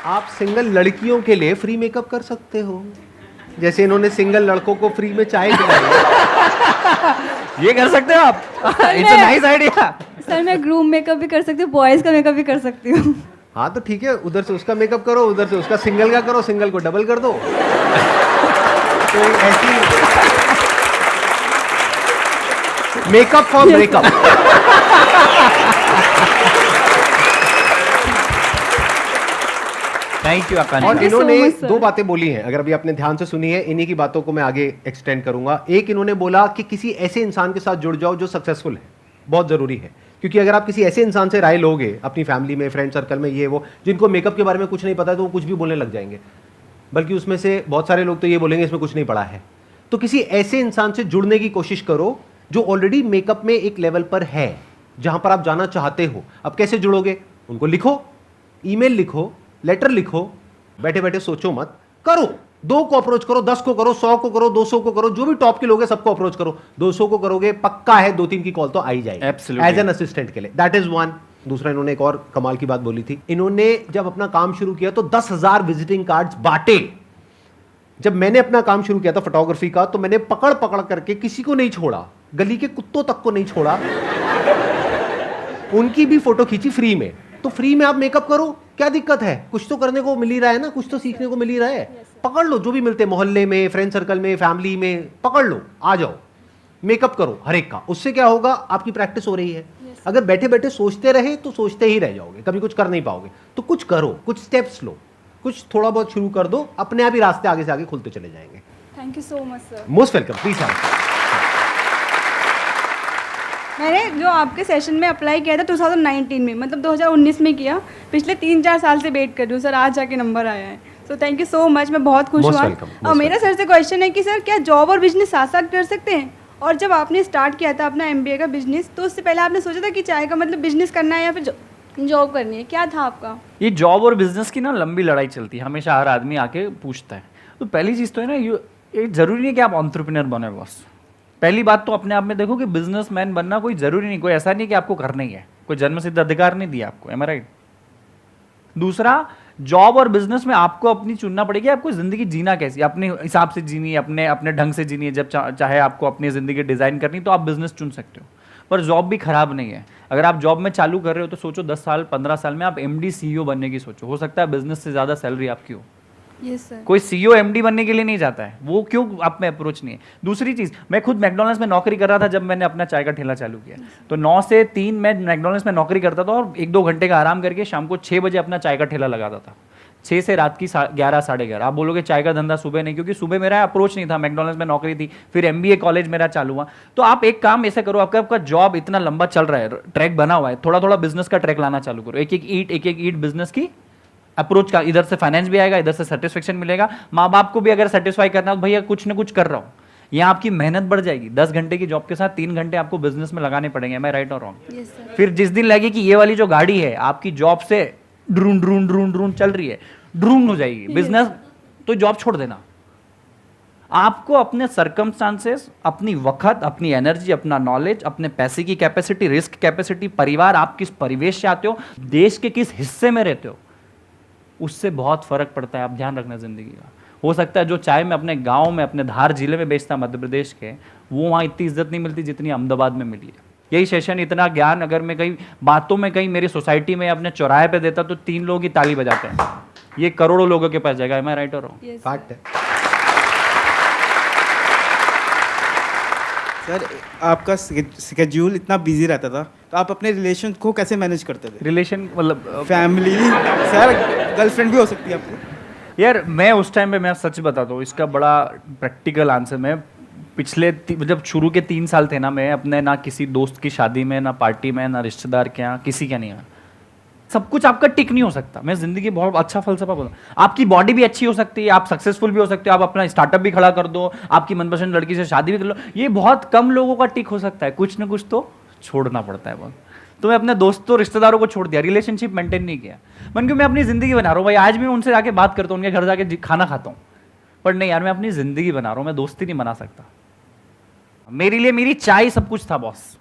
आप सिंगल लड़कियों के लिए फ्री मेकअप कर सकते हो, जैसे इन्होंने सिंगल लड़कों को फ्री में चाय पिलाई। ये कर सकते हो आप। It's a nice idea. Sir मैं ग्रूम मेकअप भी कर सकती हूँ, बॉयज़ का मेकअप भी कर सकती हूँ। हाँ तो ठीक है, उधर से उसका मेकअप करो, उधर से उसका सिंगल का करो, सिंगल को डबल कर दो। तो ऐसी makeup for breakup. Thank you Akanksha. और Thank you so इन्होंने much, sir. दो बातें बोली हैं, अगर अभी आपने ध्यान से सुनी है, इन्हीं की बातों को मैं आगे एक्सटेंड करूंगा। एक, इन्होंने बोला कि किसी ऐसे इंसान के साथ जुड़ जाओ जो सक्सेसफुल है, बहुत जरूरी है, क्योंकि अगर आप किसी ऐसे इंसान से राय लोगे अपनी फैमिली में, फ्रेंड सर्कल में, ये वो, जिनको मेकअप के बारे में कुछ नहीं पता है, तो वो कुछ भी बोलने लग जाएंगे, बल्कि उसमें से बहुत सारे लोग तो ये बोलेंगे इसमें कुछ नहीं पड़ा है। तो किसी ऐसे इंसान से जुड़ने की कोशिश करो जो ऑलरेडी मेकअप में एक लेवल पर है, जहां पर आप जाना चाहते हो। अब कैसे जुड़ोगे? उनको लिखो, ईमेल लिखो, लेटर लिखो, बैठे बैठे सोचो मत, करो। 2 को अप्रोच करो, 10 को करो, 100 को करो, 200 को करो, जो भी टॉप के लोग हैं सबको अप्रोच करो। 200 को करोगे, पक्का है 2-3 की कॉल तो आ ही जाएगी Absolutely. एज एन असिस्टेंट के लिए। That is one. दूसरा, इन्होंने एक और कमाल की बात बोली थी। इन्होंने जब अपना काम शुरू किया तो 10,000 विजिटिंग कार्ड्स बांटे। जब मैंने अपना काम शुरू किया था फोटोग्राफी का, तो मैंने पकड़ पकड़ करके किसी को नहीं छोड़ा, गली के कुत्तों तक को नहीं छोड़ा, उनकी भी फोटो खींची फ्री में। तो फ्री में आप मेकअप करो, क्या दिक्कत है? कुछ तो करने को मिल ही रहा है ना, कुछ तो सीखने को मिल ही रहा है। पकड़ लो जो भी मिलते, मोहल्ले में, फ्रेंड सर्कल में, फैमिली में, पकड़ लो, आ जाओ, मेकअप करो हर एक का। उससे क्या होगा? आपकी प्रैक्टिस हो रही है। अगर बैठे बैठे सोचते रहे तो सोचते ही रह जाओगे, कभी कुछ कर नहीं पाओगे। तो कुछ करो, कुछ स्टेप्स लो, कुछ थोड़ा बहुत शुरू कर दो, अपने आप ही रास्ते आगे से आगे खुलते चले जाएंगे। Thank you so much sir. Most welcome, please have. मैंने जो आपके सेशन में अप्लाई किया था 2019 में, मतलब 2019 में किया, पिछले 3-4 साल से वेट कर रही हूँ सर, आज जाके नंबर आया है। तो थैंक यू सो मच, मैं बहुत खुश Most हुआ। welcome, most और मेरा सर से क्वेश्चन है कि सर क्या जॉब और बिजनेस साथ साथ कर सकते हैं? और जब आपने स्टार्ट किया था अपना MBA का बिजनेस, तो उससे पहले आपने सोचा था कि चाय का मतलब बिजनेस करना है या फिर जॉब करनी है, क्या था आपका? ये जॉब और बिजनेस की ना लंबी लड़ाई चलती है, हमेशा हर आदमी आके पूछता है। तो पहली चीज़ तो है ना, ये जरूरी नहीं कि आप एंटरप्रेन्योर बने बस। पहली बात तो अपने आप में देखो कि बिजनेसमैन बनना कोई जरूरी नहीं, कोई ऐसा नहीं कि आपको करना ही है, कोई जन्म सिद्ध अधिकार नहीं दिया आपको, एम आई राइट? दूसरा, जॉब और बिजनेस में आपको अपनी चुनना पड़ेगी, आपको जिंदगी जीना कैसी, अपने हिसाब से जीनी है, अपने अपने ढंग से जीनी है। जब चाहे आपको अपनी जिंदगी डिजाइन करनी, तो आप बिजनेस चुन सकते हो। पर जॉब भी खराब नहीं है। अगर आप जॉब में चालू कर रहे हो तो सोचो 10 साल 15 साल में आप MD CEO बनने की सोचो, हो सकता है बिजनेस से ज्यादा सैलरी आपकी हो। Yes sir. कोई CEO MD बनने के लिए नहीं जाता है, वो क्यों आप में अप्रोच नहीं है। दूसरी चीज, मैं खुद मैकडॉनल्ड्स में नौकरी कर रहा था जब मैंने अपना चाय का ठेला चालू किया। तो 9 से 3 मैं मैकडॉनल्ड्स में नौकरी करता था और 1-2 घंटे का आराम करके शाम को 6 बजे अपना चाय का ठेला लगाता था, 6 से रात की 11 साढ़े 11। आप बोलोगे चाय का धंधा सुबह नहीं, क्योंकि सुबह मेरा अप्रोच नहीं था, मैकडॉनल्ड्स में नौकरी थी, फिर MBA कॉलेज मेरा चालू हुआ। तो आप एक काम ऐसे करो, आपका जॉब इतना लंबा चल रहा है, ट्रैक बना हुआ है, थोड़ा थोड़ा बिजनेस का ट्रैक लाना चालू करो। एक एक ईट बिजनेस की अप्रोच का, इधर से फाइनेंस भी आएगा, इधर से सेटिस्फेक्शन मिलेगा, माँ बाप को भी अगर सेटिस्फाई करना हो, भैया कुछ ना कुछ कर रहा हूँ, यहाँ आपकी मेहनत बढ़ जाएगी। 10 घंटे की जॉब के साथ 3 घंटे आपको बिजनेस में लगाने पड़ेंगे, मैं राइट और रॉन्ग? Yes sir. फिर जिस दिन लगे कि ये वाली जो गाड़ी है आपकी जॉब से ड्रून ड्रून ड्रून ड्रून चल रही है, ड्रून हो जाएगी बिजनेस, तो जॉब छोड़ देना। आपको अपने सर्कमस्टांसेस, अपनी वक्त, अपनी एनर्जी, अपना नॉलेज, अपने पैसे की कैपेसिटी, रिस्क कैपेसिटी, परिवार, आप किस परिवेश से आते हो, देश के किस हिस्से में रहते हो, उससे बहुत फर्क पड़ता है। आप ध्यान रखना जिंदगी का। हो सकता है जो चाय में अपने गांव में, अपने धार जिले में बेचता मध्य प्रदेश के, वो वहाँ इतनी इज्जत नहीं मिलती जितनी अहमदाबाद में मिली है। यही सेशन, इतना ज्ञान अगर मैं कहीं बातों में कहीं मेरी सोसाइटी में अपने चौराहे पे देता तो 3 लोग ही ताली बजाते हैं, ये करोड़ों लोगों के पास जाएगा। एम आई राइट और रॉन्ग? फैक्ट है। सर आपका स्केड्यूल इतना बिजी रहता था, तो आप अपने रिलेशन को कैसे मैनेज करते थे? रिलेशन मतलब फैमिली, सर गर्लफ्रेंड भी हो सकती है आपको। यार मैं उस टाइम पे, मैं सच बताता हूँ, इसका बड़ा प्रैक्टिकल आंसर, मैं पिछले जब शुरू के 3 साल थे ना, मैं अपने ना किसी दोस्त की शादी में, ना पार्टी में, ना रिश्तेदार के यहाँ, किसी का नहीं है। सब कुछ आपका टिक नहीं हो सकता। मैं जिंदगी बहुत अच्छा फलसफा बोलूँ, आपकी बॉडी भी अच्छी हो सकती है, आप सक्सेसफुल भी हो सकते हो, आप अपना स्टार्टअप भी खड़ा कर दो, आपकी मनपसंद लड़की से शादी भी कर लो, ये बहुत कम लोगों का टिक हो सकता है। कुछ ना कुछ तो छोड़ना पड़ता है बहुत। तो मैं अपने दोस्तों रिश्तेदारों को छोड़ दिया, रिलेशनशिप मेंटेन नहीं किया। मन क्यों, मैं अपनी जिंदगी बना रहा हूँ भाई, आज भी उनसे जाके बात करता हूँ, उनके घर जाके खाना खाता हूँ, पर नहीं यार, मैं अपनी जिंदगी बना रहा हूँ, मैं दोस्ती नहीं बना सकता। मेरे लिए मेरी चाय सब कुछ था बॉस,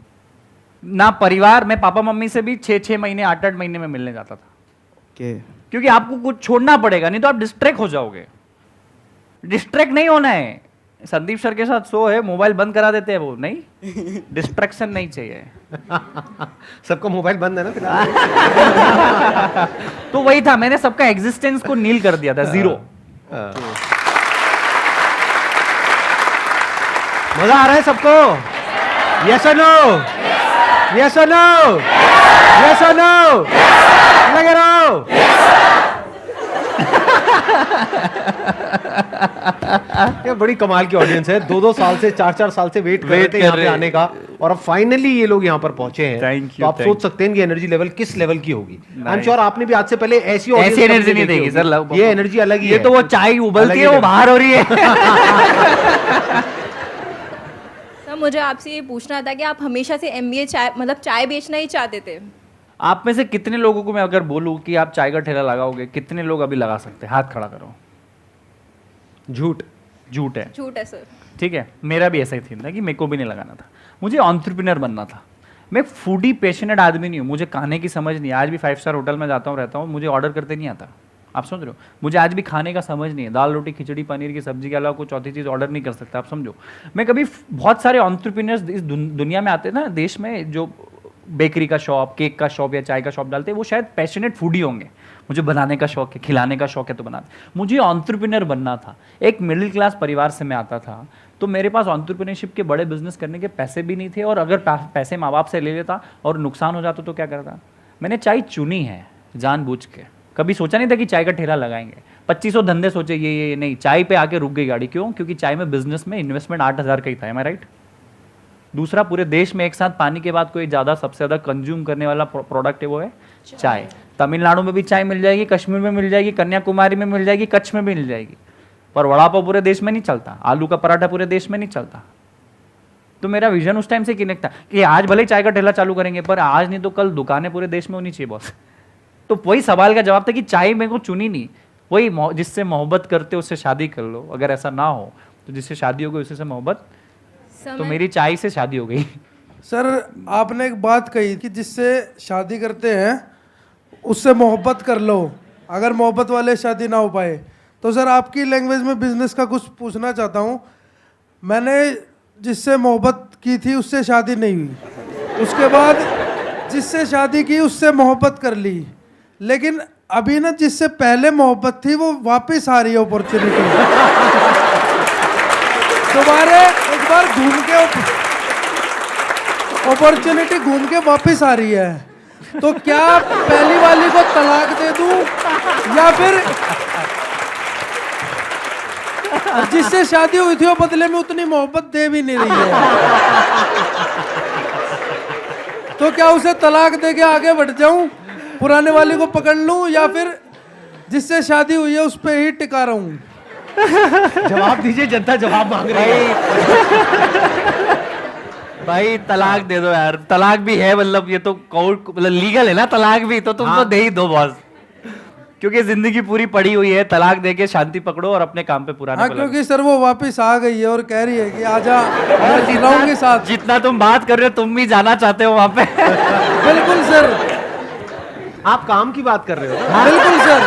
ना परिवार। मैं पापा मम्मी से भी 6-6 महीने 8-8 महीने में मिलने जाता था। कि क्योंकि आपको कुछ छोड़ना पड़ेगा, नहीं तो आप डिस्ट्रैक्ट हो जाओगे। डिस्ट्रैक्ट नहीं होना है। संदीप सर के साथ शो है, मोबाइल बंद करा देते हैं वो, नहीं, डिस्ट्रैक्शन नहीं चाहिए। सबका मोबाइल बंद है ना फिलहाल। तो वही था, मैंने सबका एग्जिस्टेंस को नील कर दिया था, जीरो। मजा आ रहा है सबको? यस और नो? यस और नो? यस और नो? लगे रहो। ये बड़ी कमाल की ऑडियंस है, 2-2 साल से 4-4 साल से वेट कर रहे थे यहाँ पे आने का, और अब फाइनली ये लोग यहाँ पर पहुंचे हैं। Thank you, तो आप thank सोच सकते हैं कि एनर्जी लेवल किस लेवल की होगी। आई एम श्योर आपने भी आज से पहले ऐसी एनर्जी नहीं देगी सर, ये एनर्जी अलग ही ये है। तो वो चाय उबलती है, वो बाहर हो रही है। सर मुझे आपसे ये पूछना था कि आप हमेशा से एमबीए चाय मतलब चाय बेचना ही चाहते थे? आप में से कितने लोगों को मैं अगर बोलूं कि आप चाय का ठेला लगाओगे, कितने लोग अभी लगा सकते हैं? हाथ खड़ा करो। झूठ झूठ है। झूठ है सर। ठीक है, मेरा भी ऐसा ही थीम था कि मेरे को भी नहीं लगाना था, मुझे एंटरप्रेन्योर बनना था। मैं फूडी पैशनेट आदमी नहीं हूँ, मुझे खाने की समझ नहीं है। आज भी 5 स्टार होटल में जाता हूँ, रहता हूँ, मुझे ऑर्डर करते नहीं आता। आप समझ रहे हो? मुझे आज भी खाने का समझ नहीं है, दाल रोटी खिचड़ी पनीर की सब्जी के अलावा कोई चौथी चीज़ ऑर्डर नहीं कर सकता। आप समझो, मैं कभी बहुत सारे एंटरप्रेन्योर्स इस दुनिया में आते हैं ना, देश में, जो बेकरी का शॉप, केक का शॉप या चाय का शॉप डालते हैं, वो शायद पैशनेट फूडी होंगे। मुझे बनाने का शौक है, खिलाने का शौक है, तो बनाते। मुझे एंटरप्रेन्योर बनना था। एक मिडिल क्लास परिवार से मैं आता था, तो मेरे पास एंटरप्रेन्योरशिप के बड़े बिजनेस करने के पैसे भी नहीं थे, और अगर पैसे माँ बाप से ले लेता और नुकसान हो जाता तो क्या करता। मैंने चाय चुनी है जानबूझ के, कभी सोचा नहीं था कि चाय का ठेला लगाएंगे। 2500 धंधे सोचे, ये नहीं, चाय पे आके रुक गई गाड़ी। क्यों? क्योंकि चाय में बिजनेस में इन्वेस्टमेंट 8000 का ही था। एम आई राइट? दूसरा, पूरे देश में एक साथ पानी के बाद कोई ज़्यादा सबसे ज़्यादा कंज्यूम करने वाला प्रोडक्ट है, वो है चाय। तमिलनाडु में भी चाय मिल जाएगी, कश्मीर में मिल जाएगी, कन्याकुमारी में मिल जाएगी, कच्छ में भी मिल जाएगी, पर वड़ा पाव पूरे देश में नहीं चलता, आलू का पराठा पूरे देश में नहीं चलता। तो मेरा विजन उस टाइम से कनेक्ट था कि आज भले ही चाय का ठेला चालू करेंगे, पर आज नहीं तो कल दुकानें पूरे देश में होनी चाहिए बॉस। तो वही सवाल का जवाब था कि चाय मेरे को चुनी नहीं। वही जिससे मोहब्बत करते उससे शादी कर लो, अगर ऐसा ना हो तो जिससे शादी हो गई उसी से मोहब्बत। तो मेरी चाय से शादी हो गई। सर आपने एक बात कही कि जिससे शादी करते हैं उससे मोहब्बत कर लो, अगर मोहब्बत वाले शादी ना हो पाए। तो सर आपकी लैंग्वेज में बिजनेस का कुछ पूछना चाहता हूँ। मैंने जिससे मोहब्बत की थी उससे शादी नहीं हुई, उसके बाद जिससे शादी की उससे मोहब्बत कर ली, लेकिन अभी ना जिससे पहले मोहब्बत थी वो वापस आ रही है अपॉर्चुनिटी। दोबारा एक बार घूम के अपॉर्चुनिटी घूम के वापस आ रही है, तो क्या पहली वाली को तलाक दे दूं या फिर जिससे शादी हुई थी वो बदले में उतनी मोहब्बत दे भी नहीं रही है, तो क्या उसे तलाक दे के आगे बढ़ जाऊं, पुराने वाली को पकड़ लूं, या फिर जिससे शादी हुई है उस पर ही टिका रहूं? जवाब दीजिए, जनता जवाब मांग रही है। भाई तलाक दे दो यार, तलाक भी है, मतलब ये तो कोर्ट मतलब लीगल है ना तलाक भी, तो तुम तो दे ही दो बॉस, क्योंकि जिंदगी पूरी पड़ी हुई है। तलाक दे के शांति पकड़ो और अपने काम पे पुराने हाँ, क्योंकि सर वो वापस आ गई है और कह रही है कि आजा के साथ। जितना तुम बात कर रहे हो, तुम भी जाना चाहते हो वहां पे। बिल्कुल सर, आप काम की बात कर रहे हो ना? बिल्कुल सर,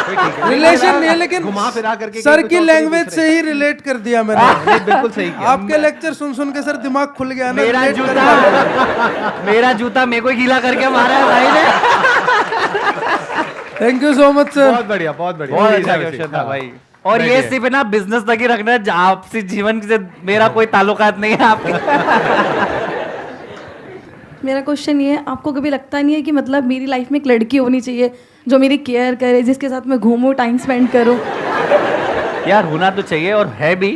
फिर ठीक है। रिलेशन नहीं है, लेकिन घुमा फिरा करके सर कुछ की और लैंग्वेज पूछ से रहे ही रिलेट कर दिया मैंने। हैं। बिल्कुल सही किया। आपके लेक्चर सुन सुन के सर दिमाग खुल गया ना। मेरा relate कर जूता पाया। मेरा जूता मेरे को ही गीला करके मारा है भाई ने। Thank you so much sir. बहुत बढ़िया, बहुत बढ़िया। बहुत अच्छा वैसे। क्वेश्चन था हाँ। भाई। और ये सिर्फ ना बिजनेस तक ही रखना है, आपसी जीवन से मेरा कोई ताल्लुकात नहीं है आपके। मेरा क्वेश्चन ये है, आपको कभी लगता नहीं है कि मतलब मेरी लाइफ में एक लड़की होनी चाहिए जो मेरी केयर करे, जिसके साथ मैं घूमूं, टाइम स्पेंड करूं? यार होना तो चाहिए, और है भी।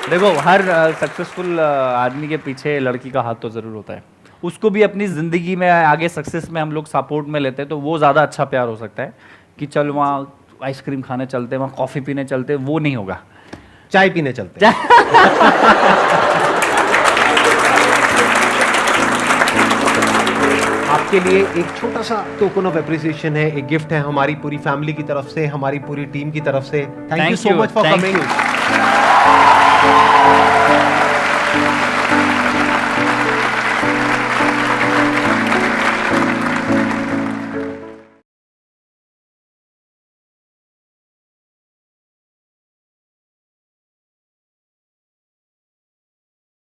देखो, हर सक्सेसफुल आदमी के पीछे लड़की का हाथ तो जरूर होता है। उसको भी अपनी जिंदगी में आगे सक्सेस में हम लोग सपोर्ट में लेते हैं, तो वो ज़्यादा अच्छा प्यार हो सकता है कि चल वहाँ आइसक्रीम खाने चलते हैं, वहाँ कॉफ़ी पीने चलते हैं, वो नहीं होगा। चाय पीने चलते हैं। आपके लिए एक छोटा सा टोकन ऑफ एप्रिसिएशन है, एक गिफ्ट है हमारी पूरी फैमिली की तरफ से, हमारी पूरी टीम की तरफ से। Thank you so much for coming.